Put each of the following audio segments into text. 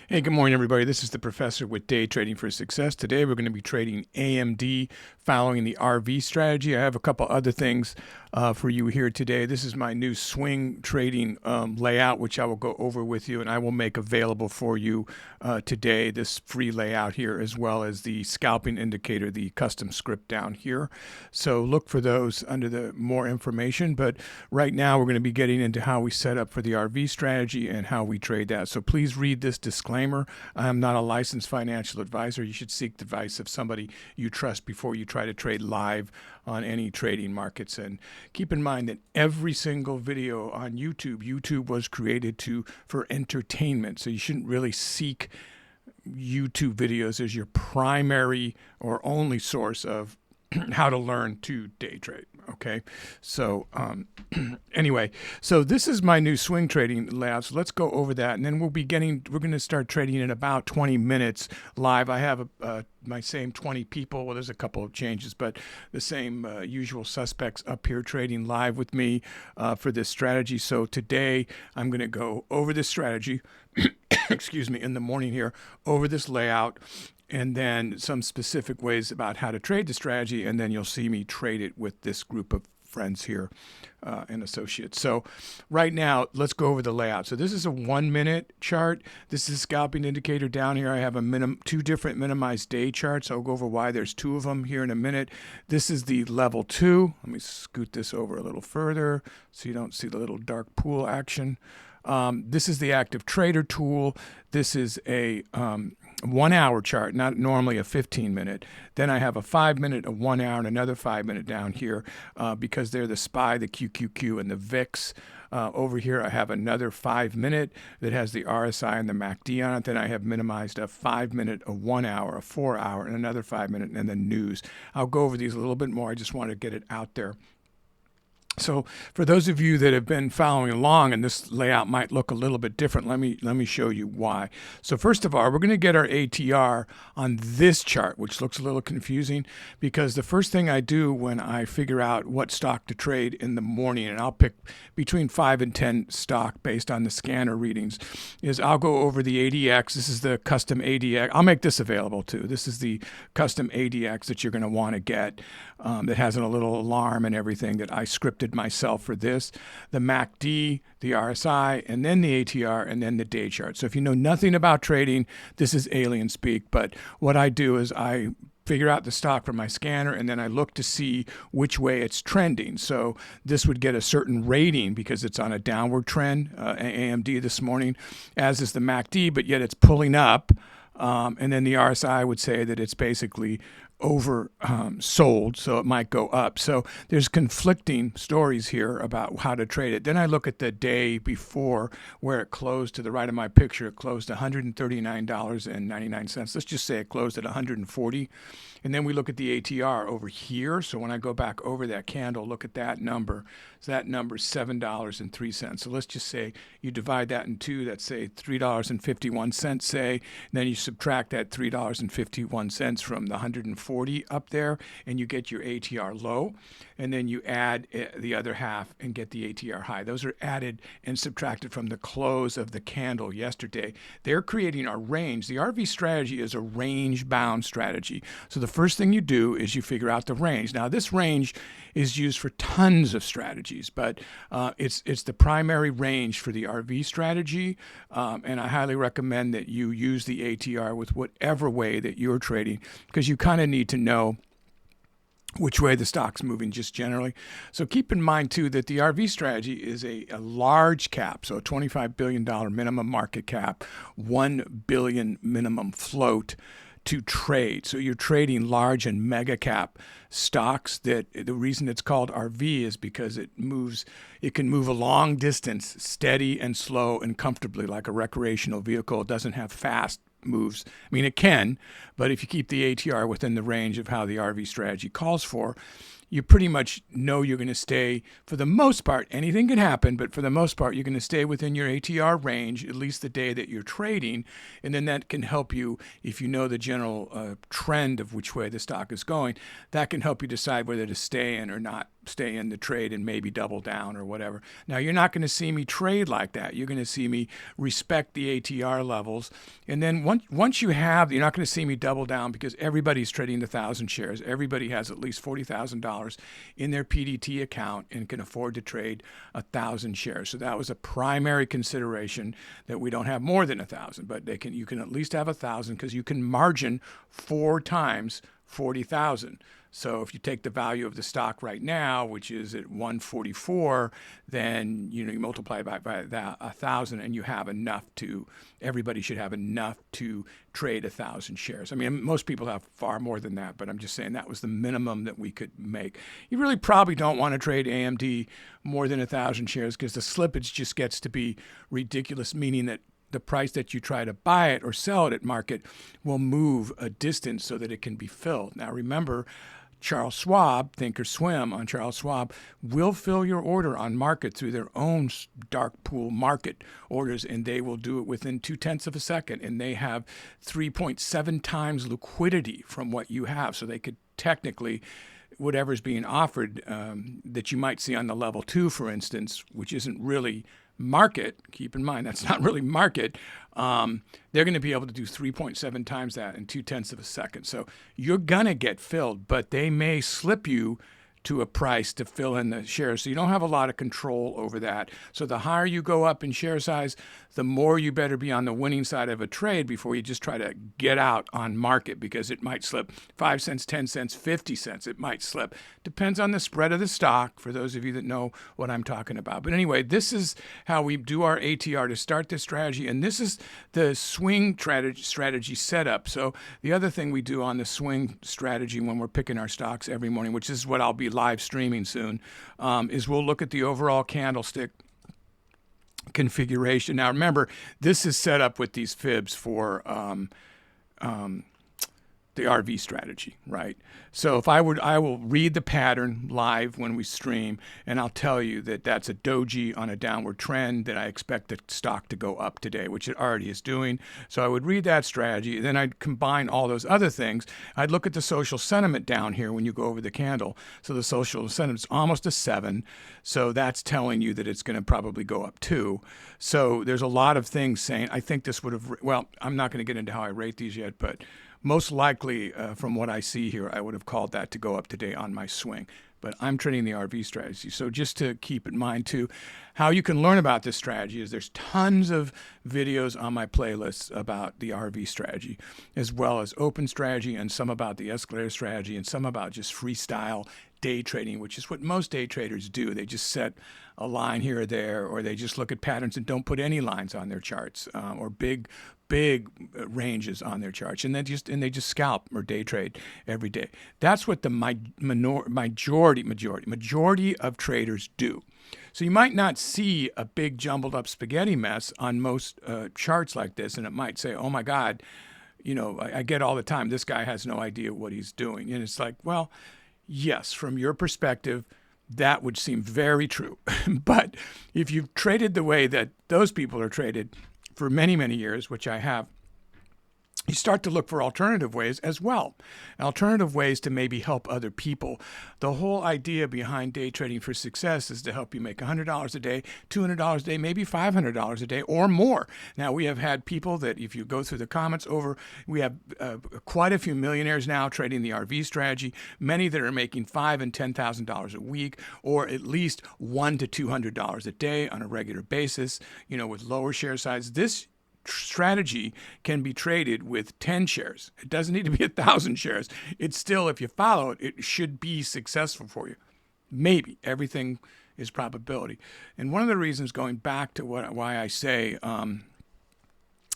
Hey, good morning, everybody. This is the professor with Day Trading for Success. Today, we're going to be trading AMD following the RV strategy. I have a couple other things for you here today. This is my new swing trading layout, which I will go over with you, and I will make available for you today, this free layout here, as well as the scalping indicator, the custom script down here. So look for those under the more information. But right now, we're going to be getting into how we set up for the RV strategy and how we trade that. So please read this disclaimer. I am not a licensed financial advisor. You should seek the advice of somebody you trust before you try to trade live on any trading markets. And keep in mind that every single video on YouTube was created for entertainment. So you shouldn't really seek YouTube videos as your primary or only source of how to learn to day trade. Okay, so anyway, so this is my new swing trading layout. So let's go over that, and then we're going to start trading in about 20 minutes live. I have my same 20 people. Well, there's a couple of changes, but the same usual suspects up here trading live with me for this strategy. So today I'm going to go over this strategy, excuse me, in the morning here, over this layout, and then some specific ways about how to trade the strategy, and then you'll see me trade it with this group of friends here and associates. So right now, let's go over the layout. So this is a 1 minute chart. This is a scalping indicator down here. I have two different minimized day charts. I'll go over why there's two of them here in a minute. This is the level 2. Let me scoot this over a little further so you don't see the little dark pool action. This is the active trader tool. This is a 1 hour chart, not normally a 15-minute. Then I have a 5 minute, a 1 hour, and another 5 minute down here because they're the SPY, the QQQ, and the VIX. Over here, I have another 5 minute that has the RSI and the MACD on it. Then I have minimized a 5 minute, a 1 hour, a 4 hour, and another 5 minute, and then news. I'll go over these a little bit more. I just want to get it out there. So for those of you that have been following along, and this layout might look a little bit different, let me show you why. So first of all, we're going to get our ATR on this chart, which looks a little confusing because the first thing I do when I figure out what stock to trade in the morning, and I'll pick between 5 and 10 stock based on the scanner readings, is I'll go over the ADX. This is the custom ADX. I'll make this available too. This is the custom ADX that you're going to want to get that has a little alarm and everything that I scripted myself for this, the MACD, the RSI, and then the ATR, and then the day chart. So if you know nothing about trading, this is alien speak. But what I do is I figure out the stock from my scanner, and then I look to see which way it's trending. So this would get a certain rating because it's on a downward trend, AMD this morning, as is the MACD, but yet it's pulling up. And then the RSI would say that it's basically over sold, so it might go up. So there's conflicting stories here about how to trade it. Then I look at the day before where it closed. To the right of my picture, it closed $139.99. Let's just say it closed at 140. And then we look at the ATR over here. So when I go back over that candle, look at that number. So that number is $7.03. So let's just say you divide that in two. That's say $3.51, say. And then you subtract that $3.51 from the 140 up there, and you get your ATR low. And then you add the other half and get the ATR high. Those are added and subtracted from the close of the candle yesterday. They're creating our range. The RV strategy is a range-bound strategy. So the first thing you do is you figure out the range. Now, this range is used for tons of strategies, but it's the primary range for the RV strategy, and I highly recommend that you use the ATR with whatever way that you're trading, because you kind of need to know which way the stock's moving just generally. So keep in mind, too, that the RV strategy is a large cap, so a $25 billion minimum market cap, $1 billion minimum float to trade. So you're trading large and mega cap stocks. That the reason it's called RV is because it can move a long distance, steady and slow and comfortably, like a recreational vehicle. It doesn't have fast moves. I mean, it can, but if you keep the ATR within the range of how the RV strategy calls for, you pretty much know you're going to stay, for the most part, anything can happen, but for the most part, you're going to stay within your ATR range, at least the day that you're trading. And then that can help you, if you know the general trend of which way the stock is going, that can help you decide whether to stay in or not stay in the trade and maybe double down or whatever. Now, you're not going to see me trade like that. You're going to see me respect the ATR levels. And then once you have, you're not going to see me double down because everybody's trading 1,000 shares. Everybody has at least $40,000 in their PDT account and can afford to trade 1,000 shares. So that was a primary consideration, that we don't have more than 1,000, but you can at least have 1,000 because you can margin 4 times 40,000. So if you take the value of the stock right now, which is at 144, then you multiply by that 1,000, and you have enough to. Everybody should have enough to trade 1,000 shares. I mean, most people have far more than that, but I'm just saying that was the minimum that we could make. You really probably don't want to trade AMD more than 1,000 shares because the slippage just gets to be ridiculous, meaning that the price that you try to buy it or sell it at market will move a distance so that it can be filled. Now, remember, Charles Schwab, Thinkorswim on Charles Schwab, will fill your order on market through their own dark pool market orders, and they will do it within 0.2 of a second, and they have 3.7 times liquidity from what you have. So they could technically, whatever's being offered that you might see on the level 2, for instance, which isn't really market, keep in mind that's not really market, they're going to be able to do 3.7 times that in 0.2 of a second. So you're going to get filled, but they may slip you to a price to fill in the shares. So you don't have a lot of control over that. So the higher you go up in share size, the more you better be on the winning side of a trade before you just try to get out on market, because it might slip 5 cents, 10 cents, 50 cents. It might slip. Depends on the spread of the stock, for those of you that know what I'm talking about. But anyway, this is how we do our ATR to start this strategy. And this is the swing strategy setup. So the other thing we do on the swing strategy when we're picking our stocks every morning, which is what I'll be live streaming soon, is we'll look at the overall candlestick configuration. Now, remember, this is set up with these fibs for the RV strategy, right? So I will read the pattern live when we stream, and I'll tell you that that's a doji on a downward trend that I expect the stock to go up today, which it already is doing. So I would read that strategy, and then I'd combine all those other things. I'd look at the social sentiment down here when you go over the candle. So the social sentiment is almost a 7. So that's telling you that it's going to probably go up 2. So there's a lot of things saying, I think this would have, well, I'm not going to get into how I rate these yet, but most likely, from what I see here, I would have called that to go up today on my swing. But I'm trading the RV strategy. So just to keep in mind, too, how you can learn about this strategy is there's tons of videos on my playlists about the RV strategy, as well as open strategy and some about the escalator strategy and some about just freestyle day trading, which is what most day traders do. They just set a line here or there, or they just look at patterns and don't put any lines on their charts, or big ranges on their charts, and they just scalp or day trade every day. That's what the majority of traders do. So you might not see a big jumbled up spaghetti mess on most charts like this, and it might say, oh my God, I get all the time, this guy has no idea what he's doing. And it's like, well, yes, from your perspective, that would seem very true. But if you've traded the way that those people are traded for many, many years, which I have, you start to look for alternative ways as well. Alternative ways to maybe help other people. The whole idea behind day trading for success is to help you make $100 a day, $200 a day, maybe $500 a day or more. Now, we have had people that, if you go through the comments we have quite a few millionaires now trading the RV strategy, many that are making $5,000 and $10,000 a week, or at least $100 to $200 a day on a regular basis, with lower share size. This strategy can be traded with 10 shares. It doesn't need to be 1,000 shares. It's still, if you follow it, it should be successful for you. Maybe. Everything is probability. And one of the reasons, going back to why I say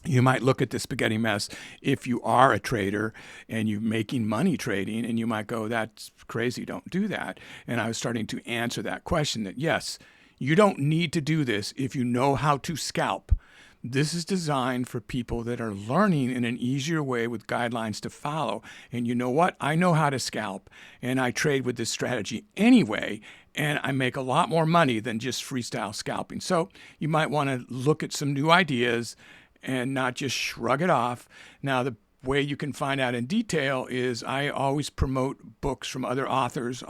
you might look at the spaghetti mess if you are a trader and you're making money trading, and you might go, that's crazy, don't do that. And I was starting to answer that question that, yes, you don't need to do this if you know how to scalp. This is designed for people that are learning in an easier way with guidelines to follow. And you know what? I know how to scalp, and I trade with this strategy anyway, and I make a lot more money than just freestyle scalping. So you might want to look at some new ideas and not just shrug it off. Now, the way you can find out in detail is I always promote books from other authors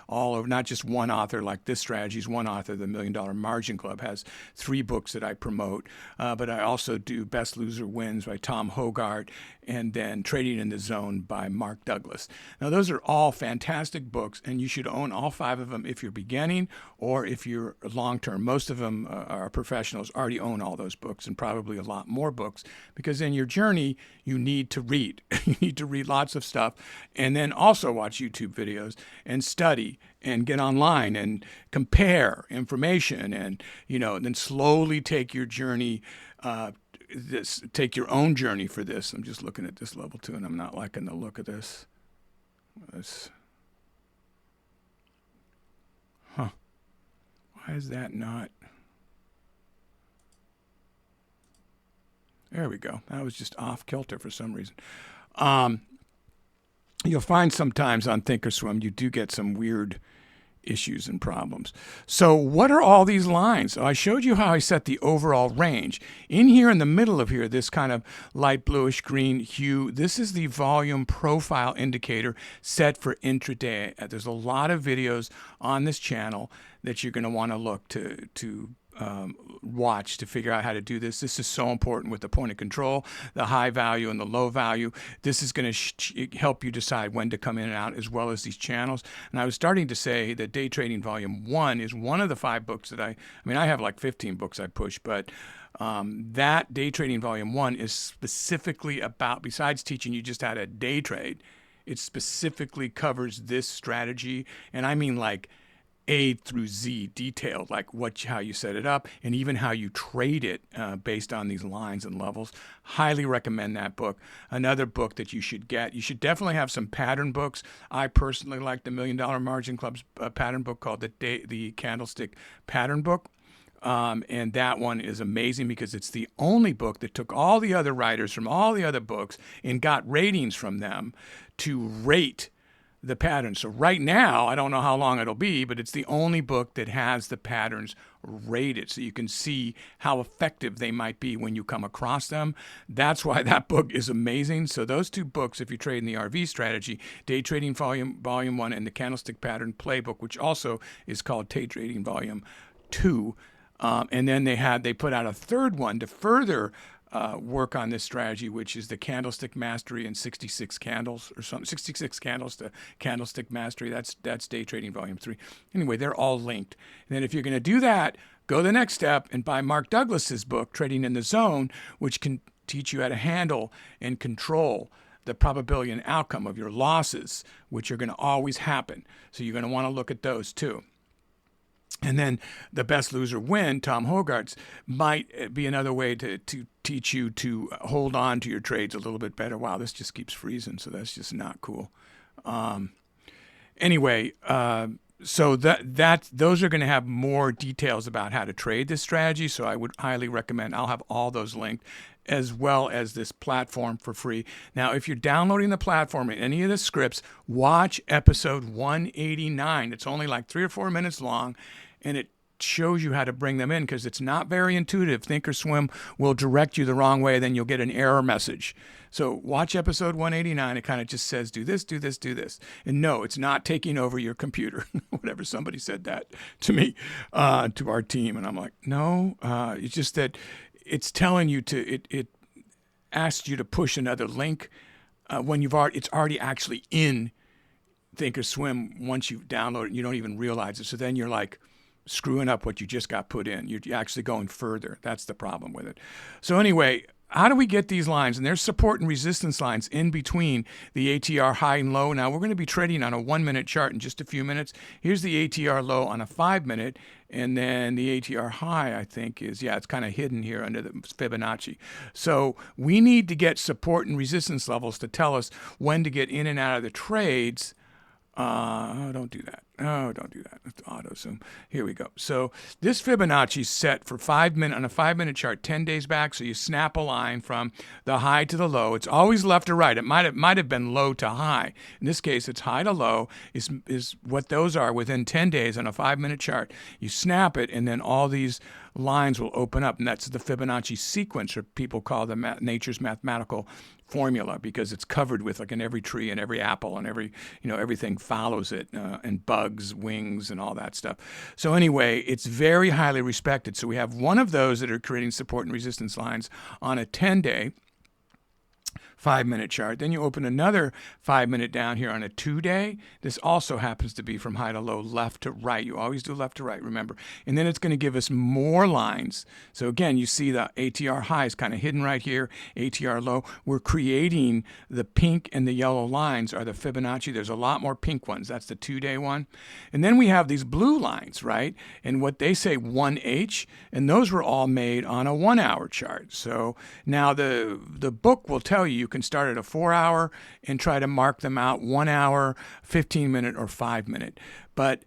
all over, not just one author like this strategy is one author. The $1 Million Margin Club has 3 books that I promote, but I also do Best Loser Wins by Tom Hougaard and then Trading in the Zone by Mark Douglas. Now, those are all fantastic books, and you should own all 5 of them if you're beginning or if you're long-term. Most of them are professionals, already own all those books and probably a lot more books, because in your journey, you need to read. You need to read lots of stuff and then also watch YouTube videos and study and get online and compare information and, then slowly take your journey, take your own journey for this. I'm just looking at this level 2 and I'm not liking the look of this. Why is that not? There we go. That was just off kilter for some reason. You'll find sometimes on Thinkorswim you do get some weird issues and problems. So what are all these lines? So I showed you how I set the overall range. In here in the middle of here, this kind of light bluish green hue, this is the volume profile indicator set for intraday. There's a lot of videos on this channel that you're going to want to look to watch to figure out how to do this. This is so important with the point of control, the high value and the low value. This is going to help you decide when to come in and out, as well as these channels. And I was starting to say that Day Trading Volume 1 is one of the 5 books that I have like 15 books I push, but that Day Trading Volume 1 is specifically about, besides teaching you just how to day trade, it specifically covers this strategy. And I mean like A through Z detailed, like how you set it up and even how you trade it based on these lines and levels. Highly recommend that book. Another book that you should get, you should definitely have some pattern books. I personally like the $1 Million Margin Club's pattern book called the Candlestick Pattern Book. And that one is amazing because it's the only book that took all the other writers from all the other books and got ratings from them to rate the patterns. So right now, I don't know how long it'll be, but it's the only book that has the patterns rated, so you can see how effective they might be when you come across them. That's why that book is amazing. So those 2 books, if you trade in the RV strategy, Day Trading Volume 1 and the Candlestick Pattern Playbook, which also is called Day Trading Volume 2. And then they put out a 3rd one to further work on this strategy, which is the Candlestick Mastery and 66 candles or something, 66 candles to Candlestick Mastery. That's Day Trading Volume 3. Anyway, they're all linked. And then if you're going to do that, go the next step and buy Mark Douglas's book, Trading in the Zone, which can teach you how to handle and control the probability and outcome of your losses, which are going to always happen. So you're going to want to look at those too. And then the Best Loser Win, Tom Hougaard's, might be another way to teach you to hold on to your trades a little bit better. Wow, this just keeps freezing, so that's just not cool. Anyway, so those are going to have more details about how to trade this strategy, so I would highly recommend. I'll have all those linked, as well as this platform for free. Now, if you're downloading the platform and any of the scripts, watch episode 189. It's only like 3 or 4 minutes long, and it shows you how to bring them in because it's not very intuitive. Thinkorswim will direct you the wrong way, then you'll get an error message. So watch episode 189. It kind of just says, do this, do this, do this. And no, it's not taking over your computer. Whatever, somebody said that to me, to our team. And I'm like, no, it's just that it's telling you it asks you to push another link when it's already actually in Thinkorswim once you've downloaded it and you don't even realize it. So then you're like screwing up what you just got put in. You're actually going further. That's the problem with it. So anyway, how do we get these lines? And there's support and resistance lines in between the ATR high and low. Now, we're going to be trading on a 1-minute chart in just a few minutes. Here's the ATR low on a 5-minute. And then the ATR high, I think, is, it's kind of hidden here under the Fibonacci. So we need to get support and resistance levels to tell us when to get in and out of the trades. Don't do that. Oh, don't do that. Let's auto zoom. Here we go. So this Fibonacci is set for 5 minutes on a 5-minute chart, 10 days back. So you snap a line from the high to the low. It's always left to right. It might have been low to high. In this case, it's high to low is what those are within 10 days on a 5-minute chart. You snap it, and then all these lines will open up, and that's the Fibonacci sequence, or people call the nature's mathematical formula, because it's covered with, like, in every tree and every apple and every, everything follows it, and bugs, wings, and all that stuff. So anyway, it's very highly respected. So we have one of those that are creating support and resistance lines on a 10-day 5-minute chart. Then you open another 5-minute down here on a 2-day. This also happens to be from high to low, left to right. You always do left to right, remember. And then it's going to give us more lines. So again, you see the ATR high is kind of hidden right here, ATR low. We're creating the pink and the yellow lines are the Fibonacci. There's a lot more pink ones. That's the 2-day one. And then we have these blue lines, right? And what they say 1H, and those were all made on a 1-hour chart. So now the book will tell you can start at a 4-hour and try to mark them out 1 hour, 15-minute, or 5-minute. But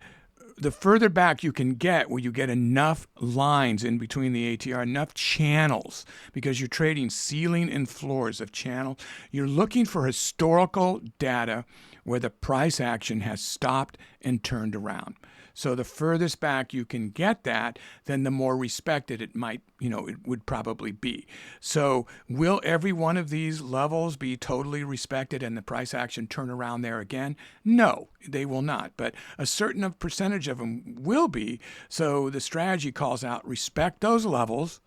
the further back you can get, where you get enough lines in between the ATR, enough channels, because you're trading ceiling and floors of channel, you're looking for historical data where the price action has stopped and turned around. So the furthest back you can get that, then the more respected it might, it would probably be. So will every one of these levels be totally respected and the price action turn around there again? No, they will not. But a certain percentage of them will be. So the strategy calls out respect those levels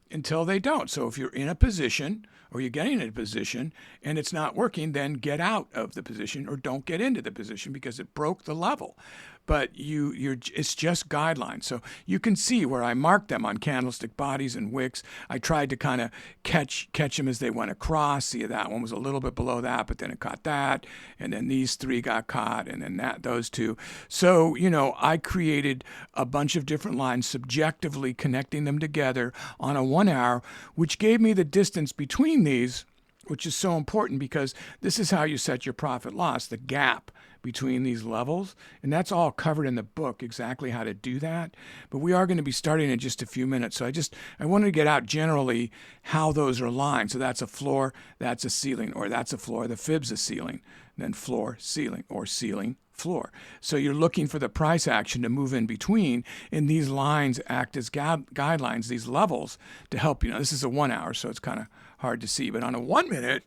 until they don't. So if you're in a position, or you're getting in a position and it's not working, then get out of the position or don't get into the position because it broke the level. But it's just guidelines. So you can see where I marked them on candlestick bodies and wicks. I tried to kind of catch them as they went across. See, that one was a little bit below that, but then it caught that, and then these three got caught, and then those two. So I created a bunch of different lines, subjectively connecting them together on a 1 hour, which gave me the distance between these, which is so important because this is how you set your profit loss, the gap between these levels. And that's all covered in the book, exactly how to do that. But we are going to be starting in just a few minutes. So I wanted to get out generally how those are aligned. So that's a floor, that's a ceiling, or that's a floor, the fib's a ceiling, then floor, ceiling, or ceiling, floor. So you're looking for the price action to move in between, and these lines act as guidelines, these levels, to help you. This is a 1 hour, so it's kind of hard to see. But on a 1 minute,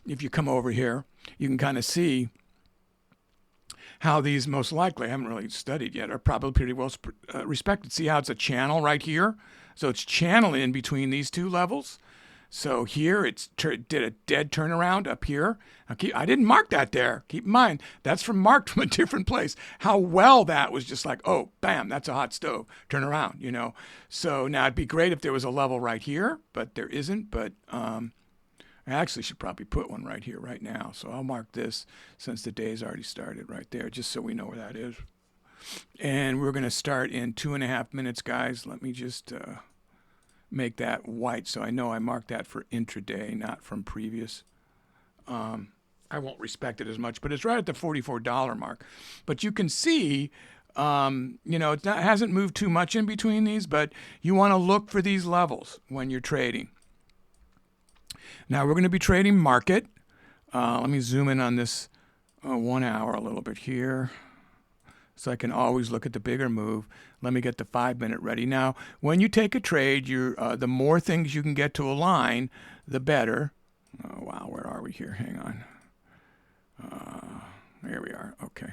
if you come over here, you can kind of see how these most likely, I haven't really studied yet, are probably pretty well respected. See how it's a channel right here? So it's channel in between these two levels. So here it did a dead turnaround up here. I didn't mark that there. Keep in mind, that's marked from a different place. How well that was just like, oh, bam, that's a hot stove. Turn around, So now it'd be great if there was a level right here, but there isn't. But I actually should probably put one right here right now. So I'll mark this since the day's already started right there, just so we know where that is. And we're going to start in 2.5 minutes, guys. Let me just make that white so I know I marked that for intraday, not from previous. I won't respect it as much, but it's right at the $44 mark. But you can see, it hasn't moved too much in between these, but you want to look for these levels when you're trading. Now we're going to be trading market. Let me zoom in on this 1 hour a little bit here, so I can always look at the bigger move. Let me get the 5-minute ready. Now, when you take a trade, the more things you can get to align, the better. Oh, wow, where are we here? Hang on. There we are. Okay.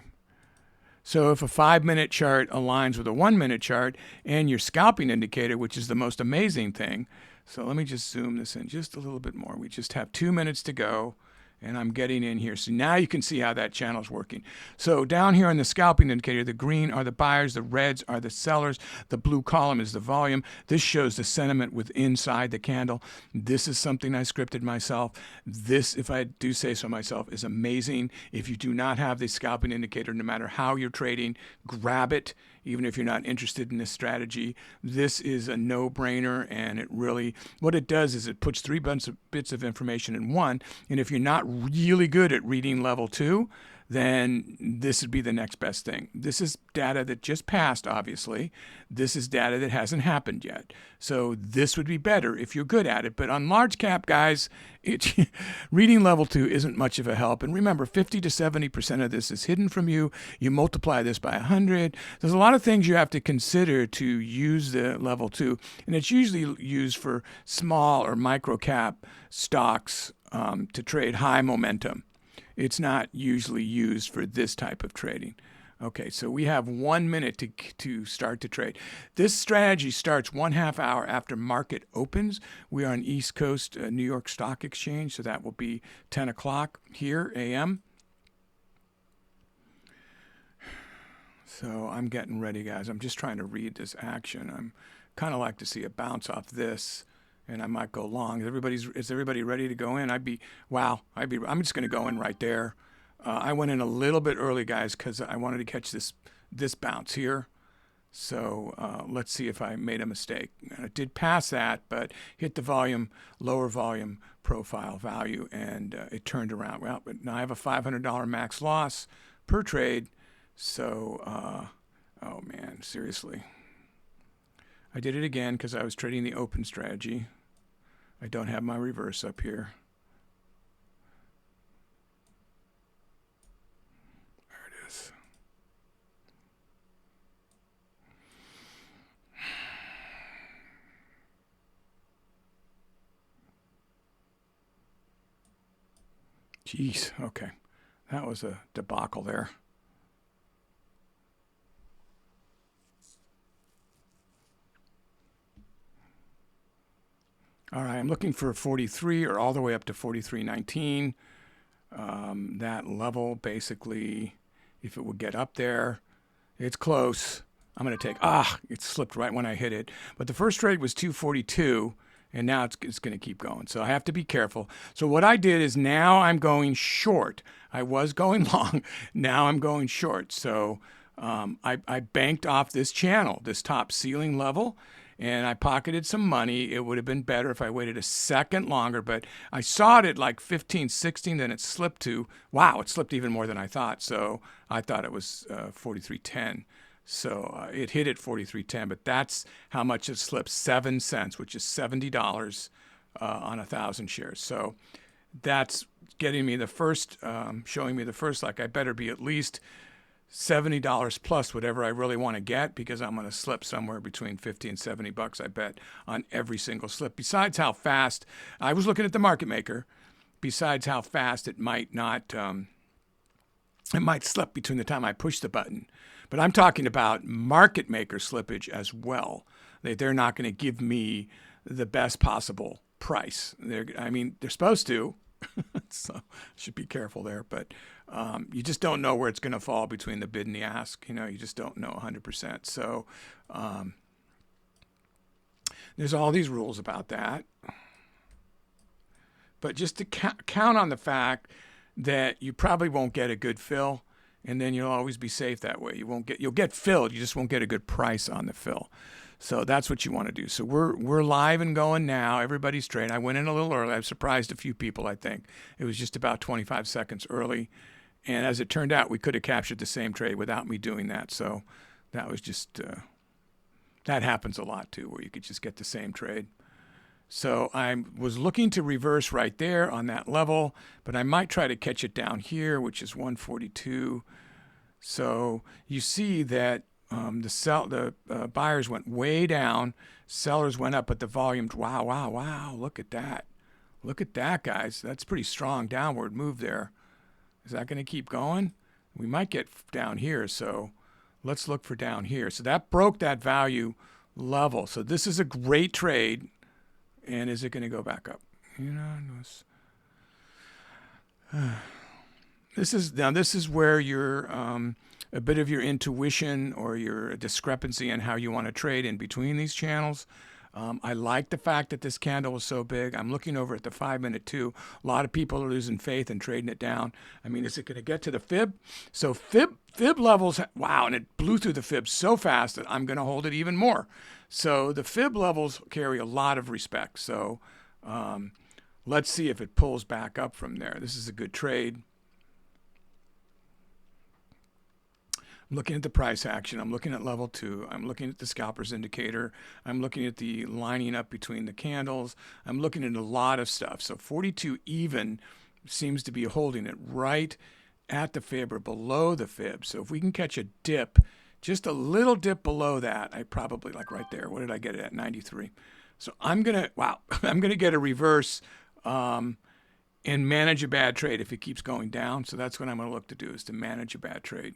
So if a 5-minute chart aligns with a 1-minute chart and your scalping indicator, which is the most amazing thing. So let me just zoom this in just a little bit more. We just have 2 minutes to go. And I'm getting in here. So now you can see how that channel is working. So down here on the scalping indicator, the green are the buyers, the reds are the sellers, the blue column is the volume. This shows the sentiment with inside the candle. This is something I scripted myself. This, if I do say so myself, is amazing. If you do not have the scalping indicator, no matter how you're trading, grab it. Even if you're not interested in this strategy, this is a no-brainer, and it really, what it does is it puts 3 bits of information in one, and if you're not really good at reading level 2, then this would be the next best thing. This is data that just passed, obviously. This is data that hasn't happened yet. So this would be better if you're good at it. But on large cap, guys, reading level 2 isn't much of a help. And remember, 50 to 70% of this is hidden from you. You multiply this by 100. There's a lot of things you have to consider to use the level 2. And it's usually used for small or micro cap stocks to trade high momentum. It's not usually used for this type of trading. Okay, so we have 1 minute to start to trade. This strategy starts 1/2 hour after market opens. We are on East Coast New York Stock Exchange, so that will be 10 o'clock here, a.m. So I'm getting ready, guys. I'm just trying to read this action. I'm kind of like to see a bounce off this, and I might go long. Is everybody ready to go in? I'm just going to go in right there. I went in a little bit early, guys, because I wanted to catch this bounce here. So let's see if I made a mistake. And it did pass that, but hit the lower volume profile value, and it turned around. Well, but now I have a $500 max loss per trade. So, oh man, seriously. I did it again because I was trading the open strategy. I don't have my reverse up here. There it is. Jeez, okay. That was a debacle there. All right, I'm looking for 43 or all the way up to 43.19. That level, basically, if it would get up there, it's close. I'm going to take, it slipped right when I hit it. But the first trade was 242, and now it's going to keep going. So I have to be careful. So what I did is now I'm going short. I was going long. Now I'm going short. So I banked off this channel, this top ceiling level, and I pocketed some money. It would have been better if I waited a second longer, but I saw it at like 15, 16, then it slipped to, wow, it slipped even more than I thought. So I thought it was 43.10. So it hit at 43.10, but that's how much it slipped, 7 cents, which is $70 on 1,000 shares. So that's getting me the first, showing me the first, like I better be at least $70 plus whatever I really want to get, because I'm going to slip somewhere between 50 and 70 bucks, I bet, on every single slip. Besides how fast, I was looking at the market maker, besides how fast it might not, it might slip between the time I push the button. But I'm talking about market maker slippage as well. They're not going to give me the best possible price. They're supposed to. So should be careful there, but you just don't know where it's going to fall between the bid and the ask. You just don't know 100%. So there's all these rules about that. But just to count on the fact that you probably won't get a good fill, and then you'll always be safe that way. You'll get filled, you just won't get a good price on the fill. So that's what you want to do. So we're live and going now. Everybody's trading. I went in a little early. I've surprised a few people, I think. It was just about 25 seconds early. And as it turned out, we could have captured the same trade without me doing that. So that was just, that happens a lot too, where you could just get the same trade. So I was looking to reverse right there on that level, but I might try to catch it down here, which is 142. So you see that the buyers went way down, sellers went up, but the volume, wow, look at that. Look at that, guys. That's pretty strong downward move there. Is that going to keep going? We might get down here, so let's look for down here. So that broke that value level. So this is a great trade. And is it going to go back up? This is where your a bit of your intuition or your discrepancy in how you want to trade in between these channels. I like the fact that this candle was so big. I'm looking over at the 5-minute too. A lot of people are losing faith and trading it down. Is it going to get to the fib? So fib levels, wow, and it blew through the fib so fast that I'm going to hold it even more. So the fib levels carry a lot of respect. So let's see if it pulls back up from there. This is a good trade. I'm looking at the price action. I'm looking at level 2. I'm looking at the scalper's indicator. I'm looking at the lining up between the candles. I'm looking at a lot of stuff. So 42 even seems to be holding it right at the fib or below the fib. So if we can catch a dip, just a little dip below that, I probably like right there. What did I get it at? 93. So I'm going to, wow, I'm going to get a reverse and manage a bad trade if it keeps going down. So that's what I'm going to look to do, is to manage a bad trade.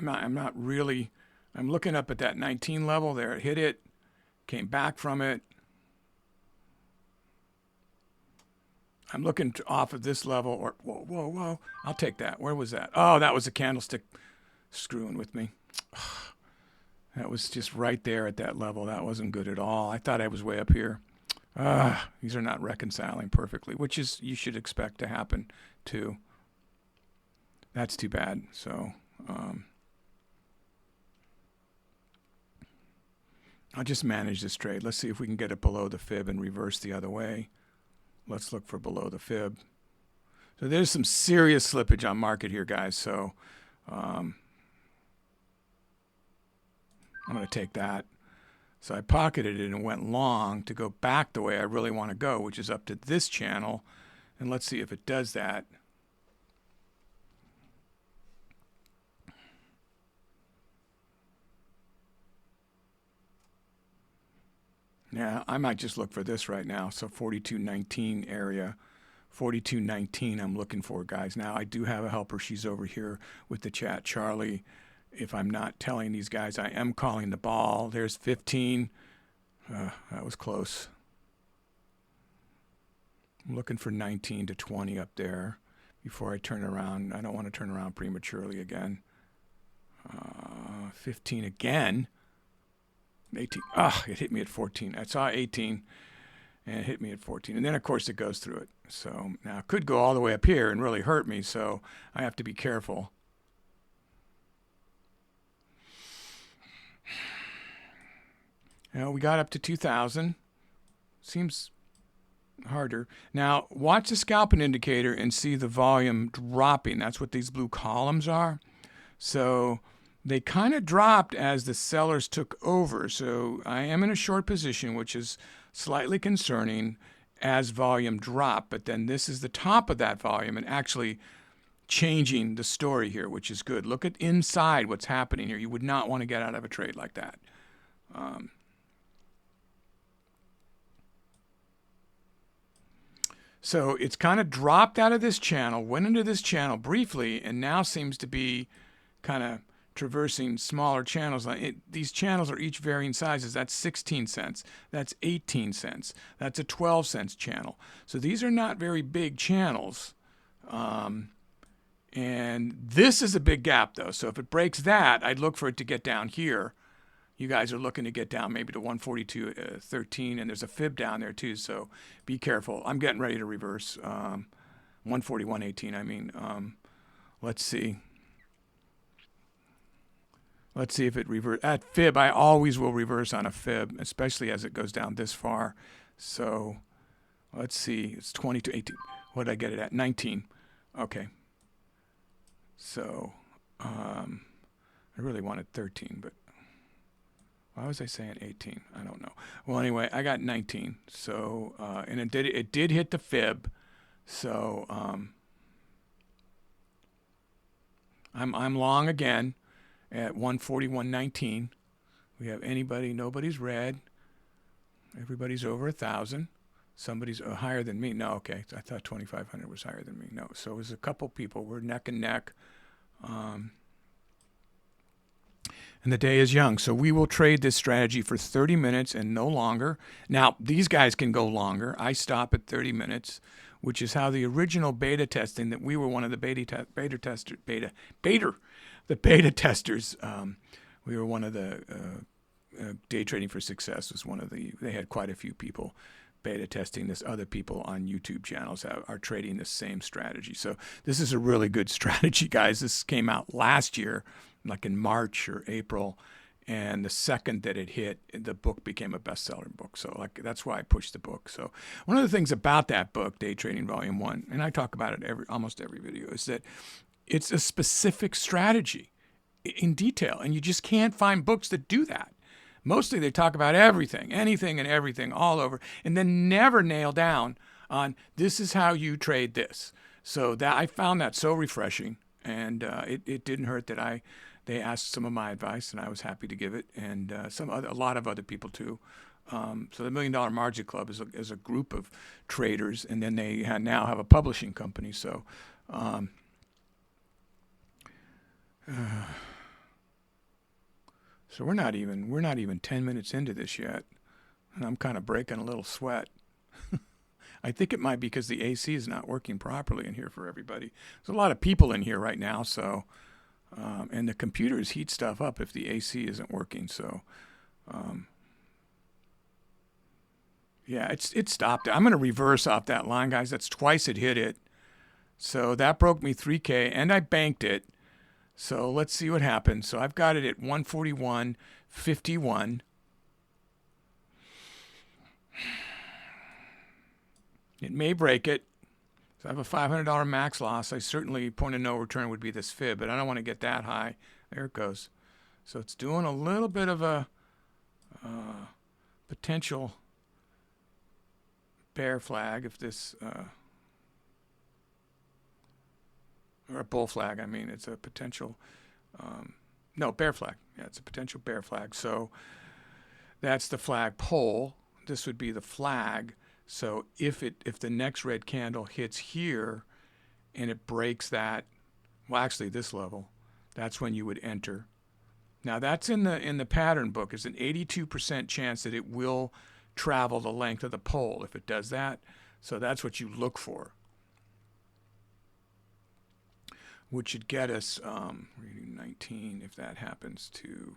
I'm not really, I'm looking up at that 19 level there. It hit it, came back from it. I'm looking off of this level, or whoa. I'll take that. Where was that? Oh, that was a candlestick screwing with me. That was just right there at that level. That wasn't good at all. I thought I was way up here. These are not reconciling perfectly, which is, you should expect to happen too. That's too bad. So, I'll just manage this trade. Let's see if we can get it below the fib and reverse the other way. Let's look for below the fib. So there's some serious slippage on market here, guys. So I'm going to take that. So I pocketed it and went long to go back the way I really want to go, which is up to this channel. And let's see if it does that. Yeah, I might just look for this right now. So 42.19 area, 42.19 I'm looking for, guys. Now, I do have a helper. She's over here with the chat. Charlie, if I'm not telling these guys, I am calling the ball. There's 15. That was close. I'm looking for 19 to 20 up there before I turn around. I don't want to turn around prematurely again. 15 again. 18. It hit me at 14. I saw 18 and it hit me at 14. And then, of course, it goes through it. So now it could go all the way up here and really hurt me. So I have to be careful. We got up to 2,000. Seems harder. Now, watch the scalping indicator and see the volume dropping. That's what these blue columns are. So they kind of dropped as the sellers took over. So I am in a short position, which is slightly concerning as volume dropped. But then this is the top of that volume and actually changing the story here, which is good. Look at inside what's happening here. You would not want to get out of a trade like that. So it's kind of dropped out of this channel, went into this channel briefly, and now seems to be kind of traversing smaller channels. These channels are each varying sizes. That's 16 cents. That's 18 cents. That's a 12 cents channel. So these are not very big channels. And this is a big gap, though. So if it breaks that, I'd look for it to get down here. You guys are looking to get down maybe to 142.13, and there's a fib down there too, so be careful. I'm getting ready to reverse 141.18. I mean, let's see. Let's see if it reverses. At fib, I always will reverse on a fib, especially as it goes down this far. So let's see. It's 22.18. What did I get it at? 19. Okay. So I really wanted 13, but why was I saying 18? I don't know. Well, anyway, I got 19. So and it did hit the fib. So I'm long again at 141.19. We have anybody, nobody's red. Everybody's over 1,000. Somebody's higher than me. No, okay. I thought 2,500 was higher than me. No, so it was a couple people. We're neck and neck. And the day is young. So we will trade this strategy for 30 minutes and no longer. Now, these guys can go longer. I stop at 30 minutes, which is how the original beta testing that we were one of the beta testers. We were one of the Day Trading for Success was one of the, they had quite a few people beta testing this. Other people on YouTube channels are trading the same strategy. So this is a really good strategy, guys. This came out last year, like in March or April, And the second that it hit, the book became a best-selling book. So like that's why I pushed the book. So one of the things about that book, Day Trading Volume 1, and I talk about it almost every video, is that it's a specific strategy in detail. And you just can't find books that do that. Mostly they talk about everything, anything and everything all over, and then never nail down on this is how you trade this. So that I found that so refreshing, and it didn't hurt that they asked some of my advice, and I was happy to give it, and a lot of other people too. So the $1 Million Margin Club is a group of traders, and then they now have a publishing company. So. So we're not even 10 minutes into this yet, and I'm kind of breaking a little sweat. I think it might be because the AC is not working properly in here for everybody. There's a lot of people in here right now, so and the computers heat stuff up if the AC isn't working. So yeah, it stopped. I'm going to reverse off that line, guys. That's twice it hit it. So that broke me 3K, and I banked it. So let's see what happens. So I've got it at 141.51. It may break it. So I have a $500 max loss. I certainly, point of no return would be this fib, but I don't want to get that high. There it goes. So it's doing a little bit of a potential bear flag if this... or a bull flag, I mean. It's a potential, no, bear flag. Yeah, it's a potential bear flag. So that's the flag pole. This would be the flag. So if the next red candle hits here and it breaks that, well, actually this level, that's when you would enter. Now that's in the pattern book. It's an 82% chance that it will travel the length of the pole if it does that. So that's what you look for, which should get us, reading 19, if that happens to,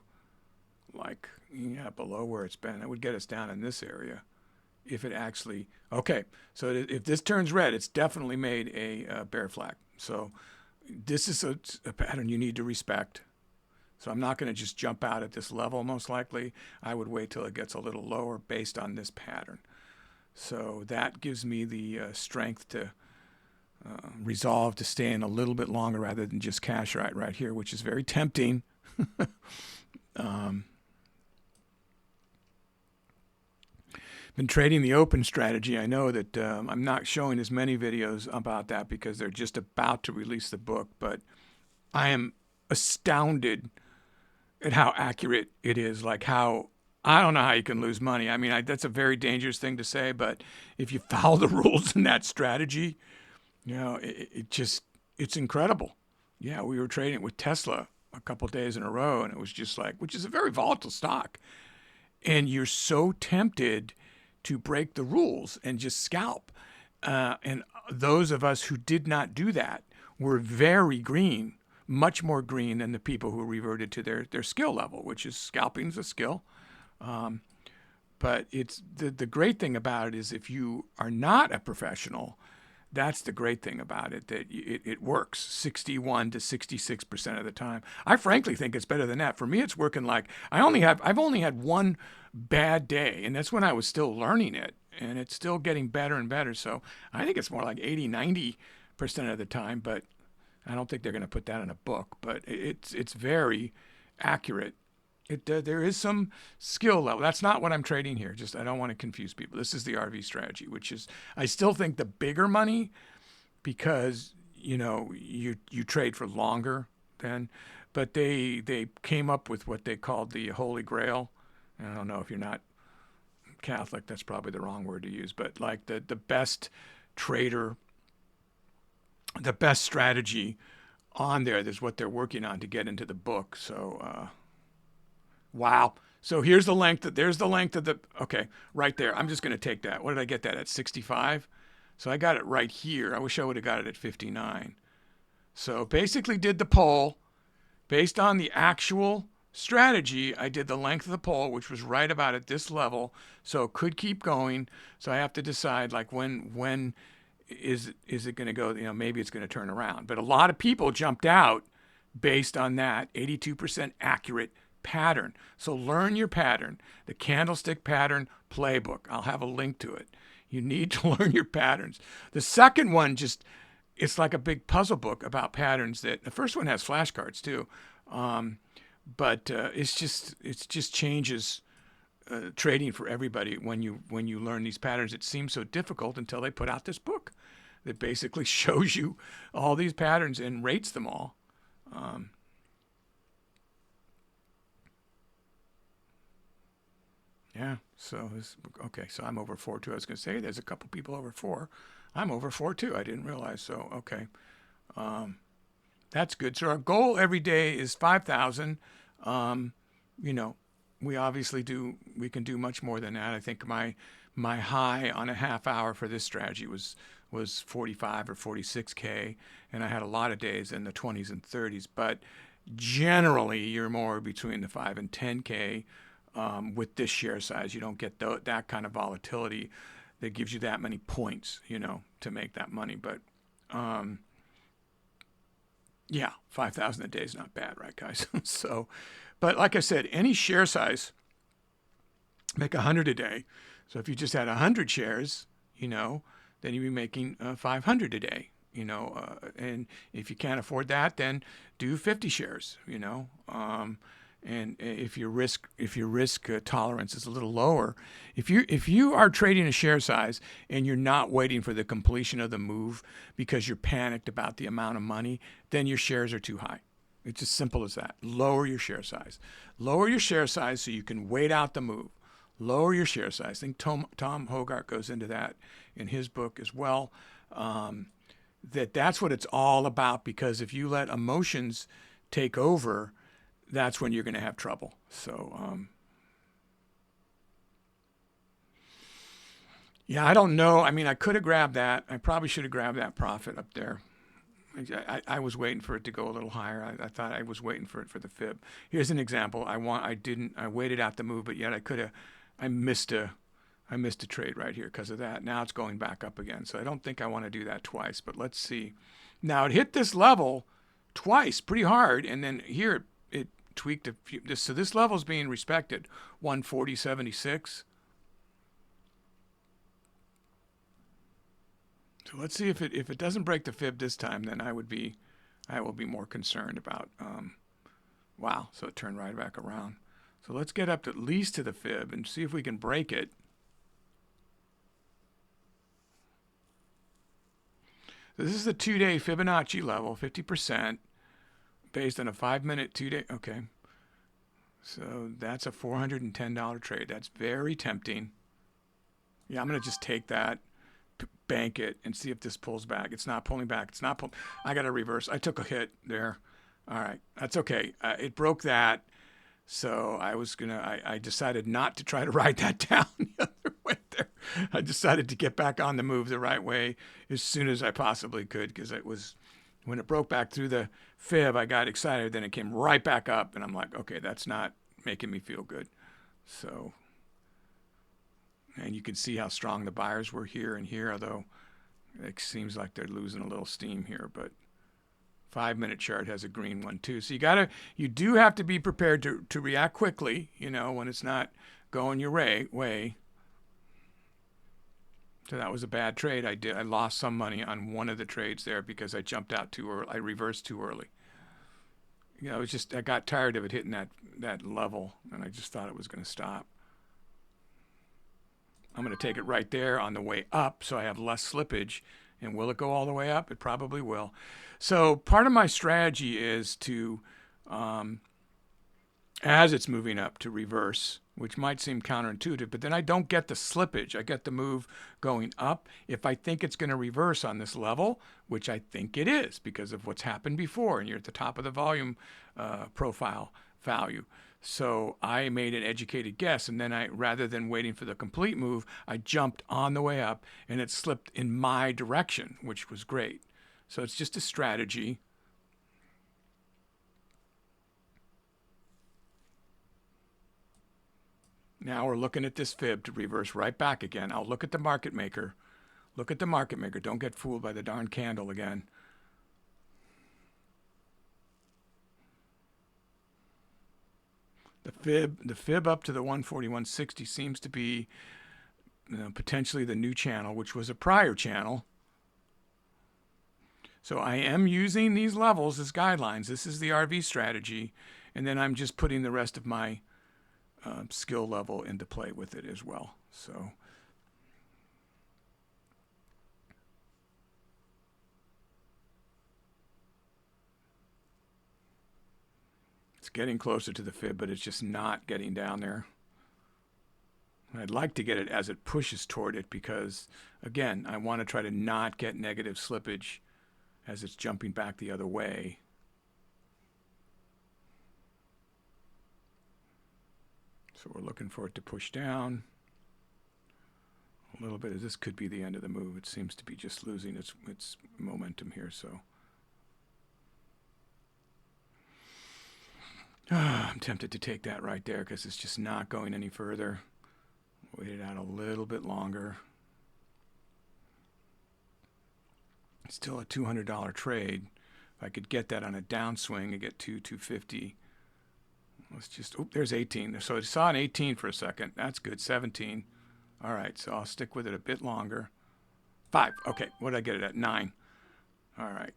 like, yeah, below where it's been, that would get us down in this area. If it actually, okay, so if this turns red, it's definitely made a bear flag. So this is a pattern you need to respect. So I'm not going to just jump out at this level, most likely. I would wait till it gets a little lower based on this pattern. So that gives me the strength to resolve to stay in a little bit longer rather than just cash right here, which is very tempting. Been trading the open strategy. I know that I'm not showing as many videos about that because they're just about to release the book, but I am astounded at how accurate it is. Like how, I don't know how you can lose money. I mean, that's a very dangerous thing to say, but if you follow the rules in that strategy, you know, it's incredible. Yeah, we were trading it with Tesla a couple days in a row, and it was just like, which is a very volatile stock. And you're so tempted to break the rules and just scalp. And those of us who did not do that were very green, much more green than the people who reverted to their skill level, which is scalping is a skill. But it's the great thing about it is if you are not a professional, that's the great thing about it, that it works 61 to 66% of the time. I frankly think it's better than that. For me, it's working like I've only had one bad day, and that's when I was still learning it, and it's still getting better and better. So I think it's more like 80, 90% of the time, but I don't think they're going to put that in a book, but it's very accurate. There is some skill level. That's not what I'm trading here. Just I don't want to confuse people. This is the RV strategy, which is I still think the bigger money because you know you trade for longer then. But they came up with what they called the Holy Grail. I don't know if you're not Catholic, that's probably the wrong word to use, but like the best trader, the best strategy on there. That's what they're working on to get into the book. So. Wow. So here's the length. There's the length of the, okay, right there. I'm just going to take that. What did I get that at? 65? So I got it right here. I wish I would have got it at 59. So basically did the pole based on the actual strategy. I did the length of the pole, which was right about at this level. So it could keep going. So I have to decide like when is it going to go, you know, maybe it's going to turn around. But a lot of people jumped out based on that 82% accurate pattern. So learn your pattern, the candlestick pattern playbook. I'll have a link to it. You need to learn your patterns. The second one it's like a big puzzle book about patterns. That the first one has flashcards too, but it just changes trading for everybody when you learn these patterns. It seems so difficult until they put out this book that basically shows you all these patterns and rates them all. Yeah, so okay, so I'm over 4 too. I was going to say there's a couple people over 4. I'm over 4 too. I didn't realize. So okay, that's good. So our goal every day is 5,000. You know, we obviously we can do much more than that. I think my high on a half hour for this strategy was 45 or 46K, and I had a lot of days in the 20s and 30s. But generally, you're more between the 5 and 10K. With this share size, you don't get that kind of volatility that gives you that many points, you know, to make that money. But yeah, 5,000 a day is not bad, right, guys? So, but like I said, any share size, make 100 a day. So if you just had 100 shares, you know, then you'd be making 500 a day, you know. And if you can't afford that, then do 50 shares, you know. And if your risk tolerance is a little lower, if you are trading a share size and you're not waiting for the completion of the move because you're panicked about the amount of money, then your shares are too high. It's as simple as that. Lower your share size. Lower your share size so you can wait out the move. Lower your share size. I think Tom Hougaard goes into that in his book as well. That's what it's all about, because if you let emotions take over, that's when you're going to have trouble. So, yeah, I don't know. I mean, I could have grabbed that. I probably should have grabbed that profit up there. I was waiting for it to go a little higher. I thought I was waiting for it for the fib. Here's an example. I waited out the move, but yet I missed a trade right here because of that. Now it's going back up again. So I don't think I want to do that twice, but let's see. Now it hit this level twice pretty hard, and then here it tweaked a few. So this level is being respected, 140.76. So let's see if it doesn't break the fib this time, then I will be more concerned about. Wow, so it turned right back around. So let's get up at least to the fib and see if we can break it. So this is the 2-day Fibonacci level, 50%, based on a 5-minute 2-day. Okay. So that's a $410 trade. That's very tempting. Yeah, I'm going to just take that, bank it, and see if this pulls back. It's not pulling back. It's not pulling. I got to reverse. I took a hit there. All right. That's okay. It broke that. So I decided not to try to ride that down the other way there. I decided to get back on the move the right way as soon as I possibly could, because when it broke back through the fib, I got excited. Then it came right back up, and I'm like, okay, that's not making me feel good. So, and you can see how strong the buyers were here and here, although it seems like they're losing a little steam here, but 5-minute chart has a green one too. So you do have to be prepared to react quickly, you know, when it's not going your way. So that was a bad trade. I lost some money on one of the trades there because I jumped out too early. I reversed too early. You know, I got tired of it hitting that level, and I just thought it was going to stop. I'm going to take it right there on the way up so I have less slippage. And will it go all the way up? It probably will. So part of my strategy is to, as it's moving up, to reverse, which might seem counterintuitive, but then I don't get the slippage. I get the move going up. If I think it's going to reverse on this level, which I think it is because of what's happened before, and you're at the top of the volume profile value. So I made an educated guess, and then rather than waiting for the complete move, I jumped on the way up, and it slipped in my direction, which was great. So it's just a strategy. Now we're looking at this fib to reverse right back again. I'll look at the market maker. Look at the market maker. Don't get fooled by the darn candle again. The fib up to the 141.60 seems to be potentially the new channel, which was a prior channel. So I am using these levels as guidelines. This is the RV strategy, and then I'm just putting the rest of my skill level into play with it as well. So it's getting closer to the fib, but it's just not getting down there. I'd like to get it as it pushes toward it because, again, I want to try to not get negative slippage as it's jumping back the other way. So we're looking for it to push down a little bit. This could be the end of the move. It seems to be just losing its momentum here. So I'm tempted to take that right there because it's just not going any further. Wait it out a little bit longer. It's still a $200 trade. If I could get that on a downswing and get to 250. Let's just, oh, there's 18. So I saw an 18 for a second. That's good. 17. All right, so I'll stick with it a bit longer. 5. Okay, what did I get it at? 9. All right.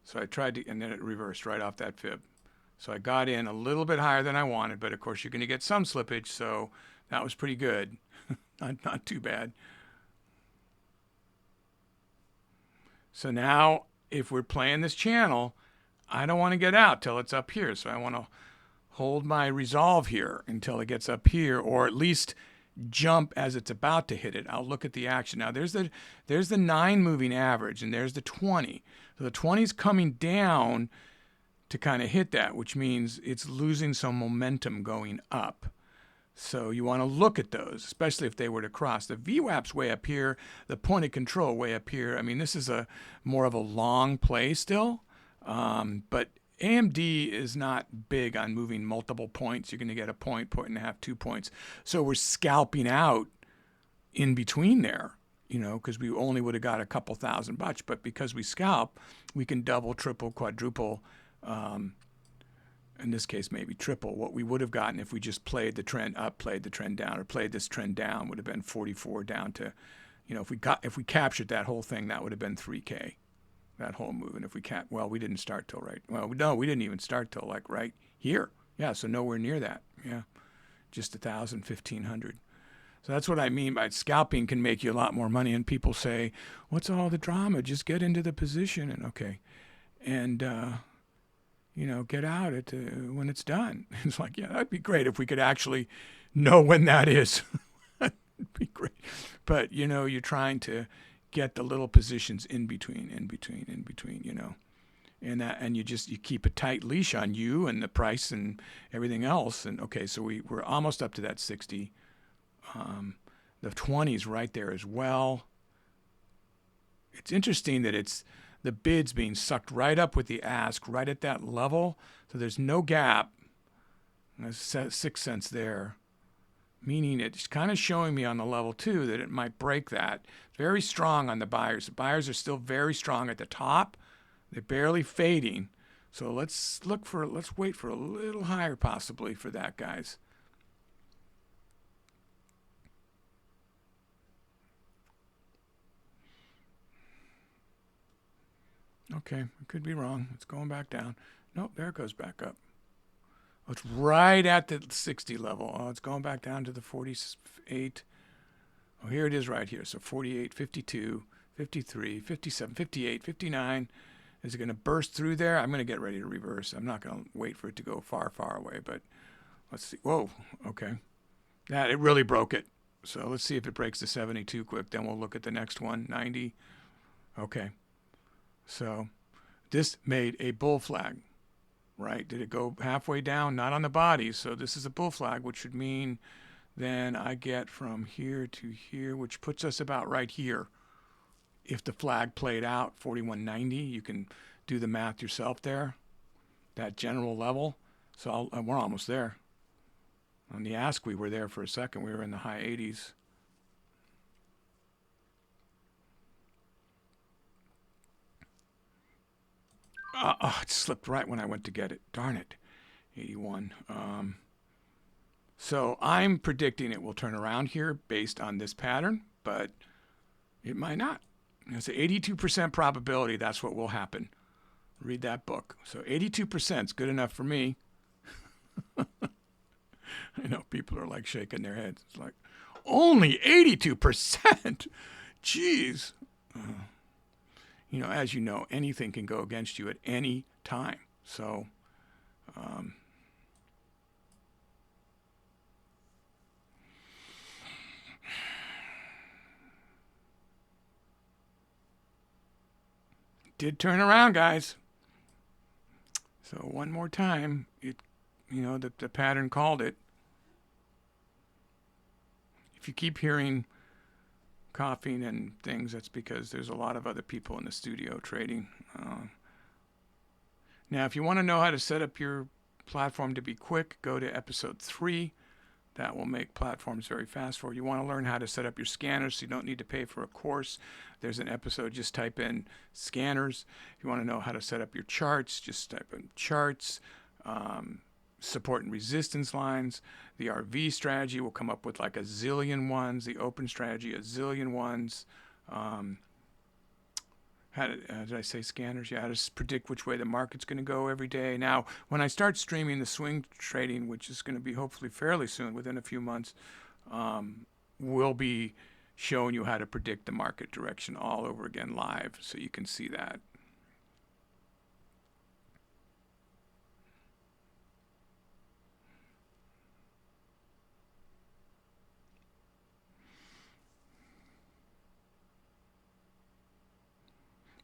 So I tried to, and then it reversed right off that fib. So I got in a little bit higher than I wanted, but of course you're going to get some slippage, so that was pretty good. Not too bad. So now, if we're playing this channel, I don't want to get out till it's up here. So I want to hold my resolve here until it gets up here, or at least jump as it's about to hit it. I'll look at the action. Now there's the 9 moving average, and there's the 20. So the 20 is coming down to kind of hit that, which means it's losing some momentum going up. So you want to look at those, especially if they were to cross. The VWAP's way up here, the point of control way up here. I mean, this is a more of a long play still, but AMD is not big on moving multiple points. You're going to get a point, point and a half, 2 points. So we're scalping out in between there, because we only would have got a couple $1,000, but because we scalp, we can double, triple, quadruple, in this case maybe triple what we would have gotten if we just played the trend up, played the trend down, or played this trend down. Would have been 44 down to, if we captured that whole thing, that would have been 3K, that whole move. And if we we didn't start till we didn't even start till like right here. Yeah, so nowhere near that. Yeah, just 1,000, 1,500. So that's what I mean by scalping can make you a lot more money. And people say, what's all the drama? Just get into the position and okay. And, get out when it's done. It's like, yeah, that'd be great if we could actually know when that is. That'd be great. But, you're trying to get the little positions in between, and you keep a tight leash on you and the price and everything else. And okay, so we're almost up to that 60. The 20's right there as well. It's interesting that it's the bid's being sucked right up with the ask, right at that level. So there's no gap. There's 6 cents there, meaning it's kind of showing me on the level 2 that it might break that. Very strong on the buyers. The buyers are still very strong at the top. They're barely fading. So let's wait for a little higher possibly for that, guys. Okay, I could be wrong. It's going back down. Nope, there it goes back up. Oh, it's right at the 60 level. Oh, it's going back down to the 48. Oh, here it is right here. So 48, 52, 53, 57, 58, 59. Is it going to burst through there? I'm going to get ready to reverse. I'm not going to wait for it to go far, far away, but let's see. Whoa, okay. It really broke it. So let's see if it breaks the 72 quick. Then we'll look at the next one, 90. Okay. So this made a bull flag, right? Did it go halfway down? Not on the body. So this is a bull flag, which would mean then I get from here to here, which puts us about right here. If the flag played out 41.90, you can do the math yourself there, that general level. So we're almost there. On the ask, we were there for a second. We were in the high 80s. It slipped right when I went to get it. Darn it. 81. So I'm predicting it will turn around here based on this pattern, but it might not. It's an 82% probability that's what will happen. Read that book. So 82% is good enough for me. I know people are like shaking their heads. It's like, only 82%? Jeez. You know, as you know, anything can go against you at any time. So, did turn around, guys. So one more time, the pattern called it. If you keep hearing coughing and things, that's because there's a lot of other people in the studio trading. Now, if you want to know how to set up your platform to be quick, go to episode 3. That will make platforms very fast for you. You want to learn how to set up your scanners so you don't need to pay for a course. There's an episode, just type in scanners. If you want to know how to set up your charts, just type in charts, support and resistance lines. The RV strategy will come up with like a zillion ones. The open strategy, a zillion ones. Did I say scanners? Yeah, how to predict which way the market's going to go every day. Now, when I start streaming the swing trading, which is going to be hopefully fairly soon, within a few months, we'll be showing you how to predict the market direction all over again live, so you can see that.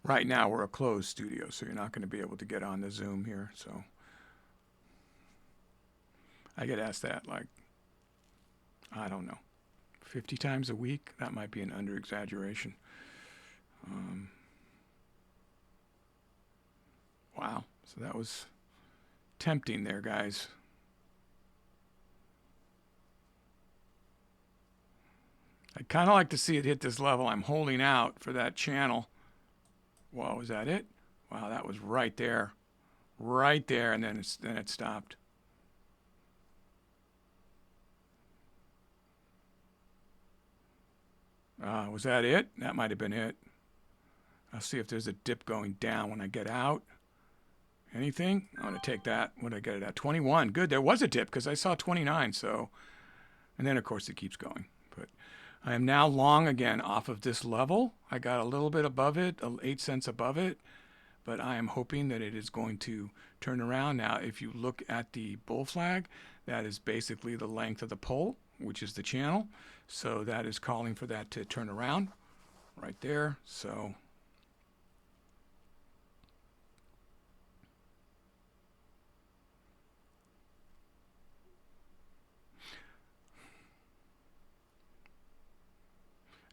Right now, we're a closed studio, so you're not going to be able to get on the Zoom here. So I get asked that, like, I don't know, 50 times a week. That might be an under-exaggeration. Wow. So that was tempting there, guys. I'd kind of like to see it hit this level. I'm holding out for that channel. Whoa, is that it? Wow, that was right there. Right there, and then it stopped. Was that it? That might have been it. I'll see if there's a dip going down when I get out. Anything? I'm going to take that. What did I get it at? 21. Good. There was a dip because I saw 29. So, and then, of course, it keeps going. But I am now long again off of this level. I got a little bit above it, 8 cents above it. But I am hoping that it is going to turn around. Now, if you look at the bull flag, that is basically the length of the pole, which is the channel. So that is calling for that to turn around right there. So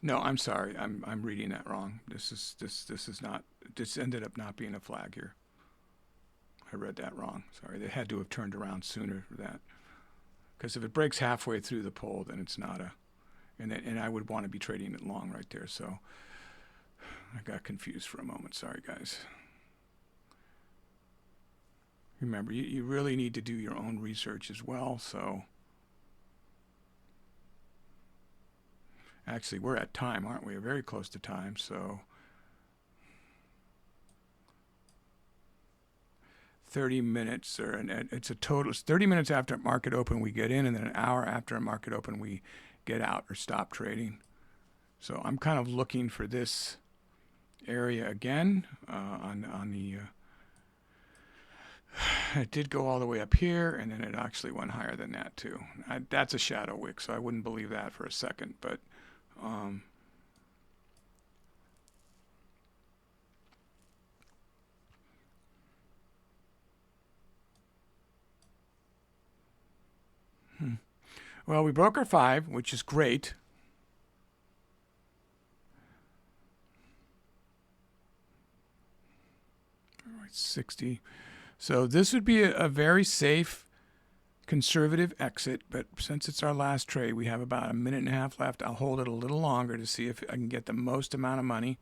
no, I'm sorry. I'm reading that wrong. This ended up not being a flag here. I read that wrong. Sorry. They had to have turned around sooner for that. Because if it breaks halfway through the pole, then it's not a, and I would want to be trading it long right there. So I got confused for a moment. Sorry, guys. Remember, you really need to do your own research as well. So actually, we're at time, aren't we? We're very close to time. So 30 minutes, it's a total. It's 30 minutes after market open we get in, and then an hour after a market open we get out or stop trading. So I'm kind of looking for this area again on the. It did go all the way up here, and then it actually went higher than that too. That's a shadow wick, so I wouldn't believe that for a second. But well, we broke our 5, which is great. All right, 60. So this would be a very safe, conservative exit. But since it's our last trade, we have about a minute and a half left. I'll hold it a little longer to see if I can get the most amount of money.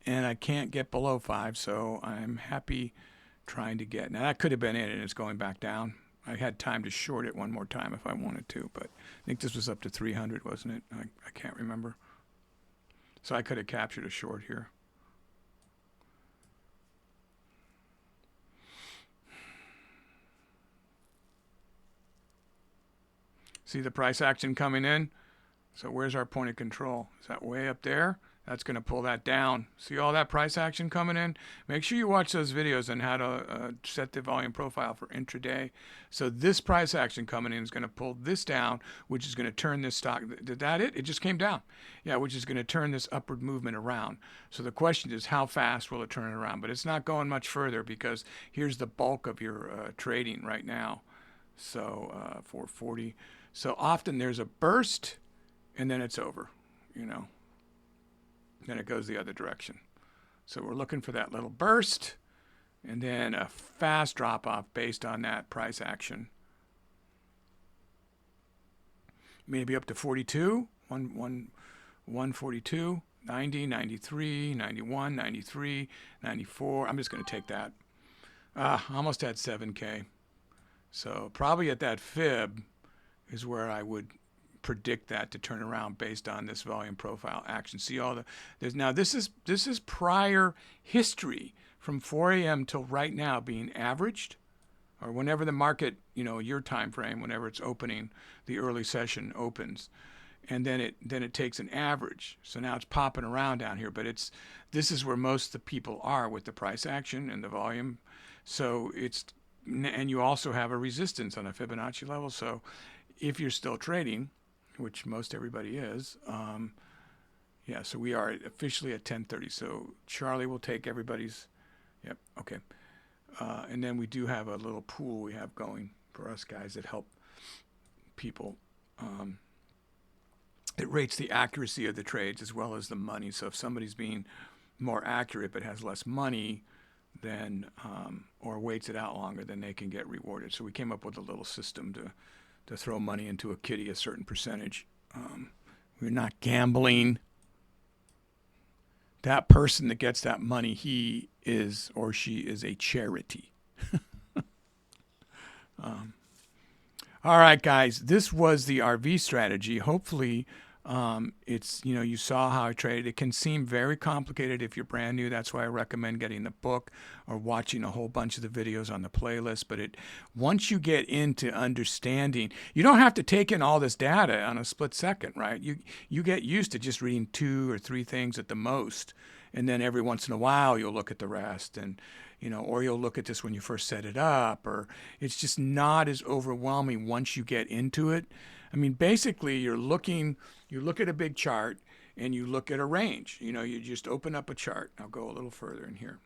And I can't get below 5, so I'm happy trying to get. Now, that could have been it, and it's going back down. I had time to short it one more time if I wanted to, but I think this was up to 300, wasn't it? I can't remember. So I could have captured a short here. See the price action coming in? So where's our point of control? Is that way up there? That's going to pull that down. See all that price action coming in? Make sure you watch those videos on how to set the volume profile for intraday. So this price action coming in is going to pull this down, which is going to turn this stock. Did that it? It just came down. Yeah, which is going to turn this upward movement around. So the question is, how fast will it turn it around? But it's not going much further because here's the bulk of your trading right now. So 440. So often there's a burst and then it's over, you know. Then it goes the other direction. So we're looking for that little burst and then a fast drop off based on that price action. Maybe up to 42, 142, 90, 93, 91, 93, 94. I'm just going to take that. Almost at 7K. So probably at that fib is where I would predict that to turn around based on this volume profile action. See all the now this is prior history from 4 a.m. till right now being averaged, or whenever the market, you know, your time frame, whenever it's opening, the early session opens, and then it takes an average. So now it's popping around down here, but this is where most of the people are with the price action and the volume. So and you also have a resistance on a Fibonacci level. So if you're still trading, which most everybody is, yeah, so we are officially at 10:30. So Charlie will take everybody's, yep, okay. And then we do have a little pool we have going for us guys that help people. It rates the accuracy of the trades as well as the money. So if somebody's being more accurate but has less money, then or waits it out longer, then they can get rewarded. So we came up with a little system to throw money into a kitty, a certain percentage. We're not gambling. That person that gets that money, he is or she is a charity. All right, guys, this was the RV strategy. Hopefully, it's, you know, you saw how I traded. It can seem very complicated if you're brand new. That's why I recommend getting the book or watching a whole bunch of the videos on the playlist. But once you get into understanding, you don't have to take in all this data on a split second, right? You get used to just reading 2 or 3 things at the most, and then every once in a while you'll look at the rest, and you know, or you'll look at this when you first set it up, or it's just not as overwhelming once you get into it. I mean, basically, you look at a big chart and you look at a range. You know, you just open up a chart. I'll go a little further in here.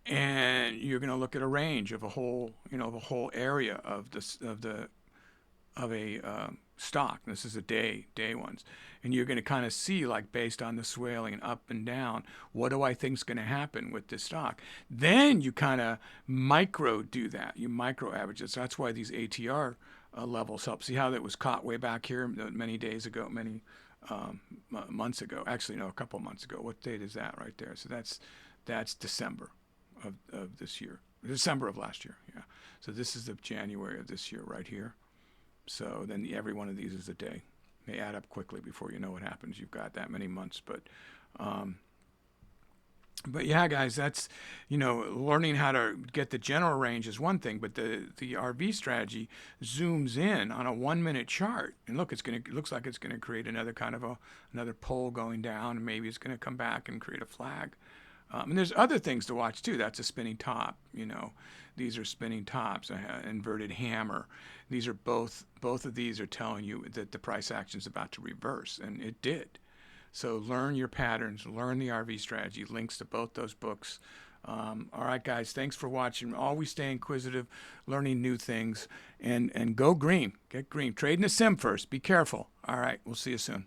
And you're going to look at a range of a whole, you know, the whole area of a stock. This is a day ones. And you're going to kind of see, like, based on the swelling up and down, what do I think is going to happen with this stock? Then you kind of micro do that. You micro average it. So that's why these ATR levels help. See how that was caught way back here many days ago, many months ago. Actually, no, a couple months ago. What date is that right there? So that's December of this year. December of last year, yeah. So this is the January of this year right here. So then every one of these is a day. They add up quickly before you know what happens. You've got that many months, but yeah, guys, that's, you know, learning how to get the general range is one thing, but the RV strategy zooms in on a 1-minute chart, and look, it looks like it's going to create another kind of another pole going down, and maybe it's going to come back and create a flag. And there's other things to watch too. That's a spinning top. You know, these are spinning tops. Inverted hammer. These are both of these are telling you that the price action is about to reverse, and it did. So learn your patterns, learn the RV strategy. Links to both those books. All right, guys, thanks for watching. Always stay inquisitive, learning new things, and go green. Get green. Trade in a sim first. Be careful. All right, we'll see you soon.